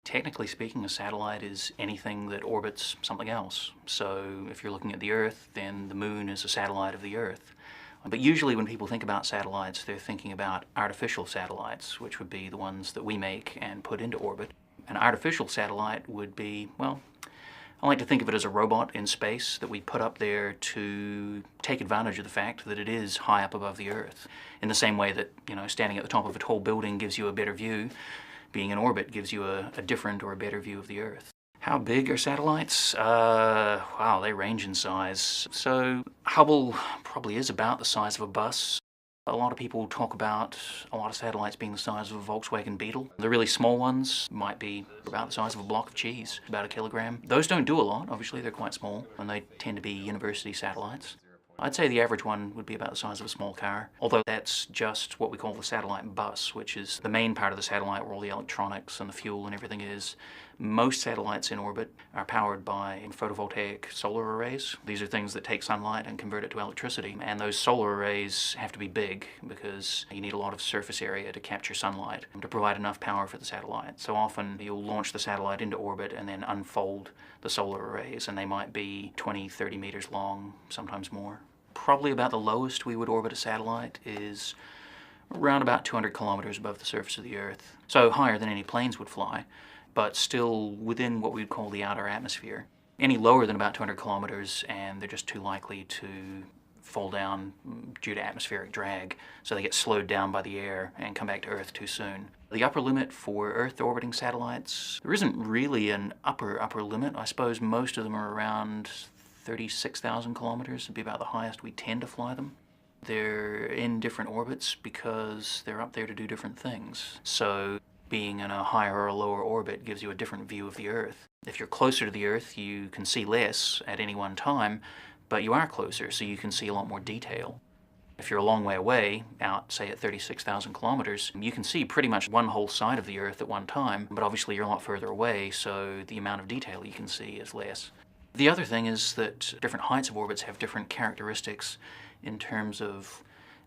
Technically speaking, a satellite is anything that orbits something else. So if you're looking at the Earth, then the Moon is a satellite of the Earth. But usually when people think about satellites, they're thinking about artificial satellites, which would be the ones that we make and put into orbit. An artificial satellite would be, well, I like to think of it as a robot in space that we put up there to take advantage of the fact that it is high up above the Earth. In the same way that, standing at the top of a tall building gives you a better view, being in orbit gives you a different or a better view of the Earth. How big are satellites? Wow, they range in size. So Hubble probably is about the size of a bus. A lot of people talk about a lot of satellites being the size of a Volkswagen Beetle. The really small ones might be about the size of a block of cheese, about a kilogram. Those don't do a lot, obviously they're quite small, and they tend to be university satellites. I'd say the average one would be about the size of a small car, although that's just what we call the satellite bus, which is the main part of the satellite where all the electronics and the fuel and everything is. Most satellites in orbit are powered by photovoltaic solar arrays. These are things that take sunlight and convert it to electricity, and those solar arrays have to be big because you need a lot of surface area to capture sunlight and to provide enough power for the satellite. So often you'll launch the satellite into orbit and then unfold the solar arrays, and they might be 20, 30 meters long, sometimes more. Probably about the lowest we would orbit a satellite is around about 200 kilometers above the surface of the Earth. So higher than any planes would fly, but still within what we'd call the outer atmosphere. Any lower than about 200 kilometers and they're just too likely to fall down due to atmospheric drag, so they get slowed down by the air and come back to Earth too soon. The upper limit for Earth orbiting satellites, there isn't really an upper limit. I suppose most of them are around 36,000 kilometers would be about the highest we tend to fly them. They're in different orbits because they're up there to do different things. So being in a higher or a lower orbit gives you a different view of the Earth. If you're closer to the Earth, you can see less at any one time, but you are closer, so you can see a lot more detail. If you're a long way away, out say at 36,000 kilometers, you can see pretty much one whole side of the Earth at one time, but obviously you're a lot further away, so the amount of detail you can see is less. The other thing is that different heights of orbits have different characteristics in terms of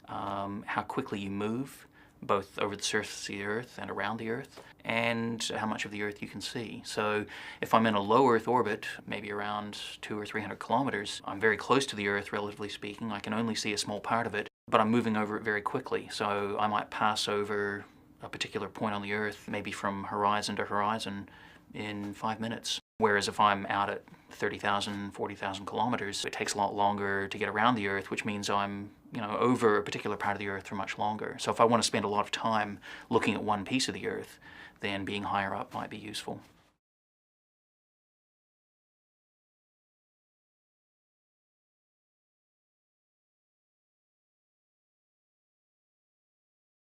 how quickly you move, both over the surface of the Earth and around the Earth, and how much of the Earth you can see. So if I'm in a low Earth orbit, maybe around 200 or 300 kilometers, I'm very close to the Earth, relatively speaking. I can only see a small part of it, but I'm moving over it very quickly. So I might pass over a particular point on the Earth, maybe from horizon to horizon, in 5 minutes. Whereas if I'm out at 30,000, 40,000 kilometers, it takes a lot longer to get around the Earth, which means I'm over a particular part of the Earth for much longer. So if I want to spend a lot of time looking at one piece of the Earth, then being higher up might be useful.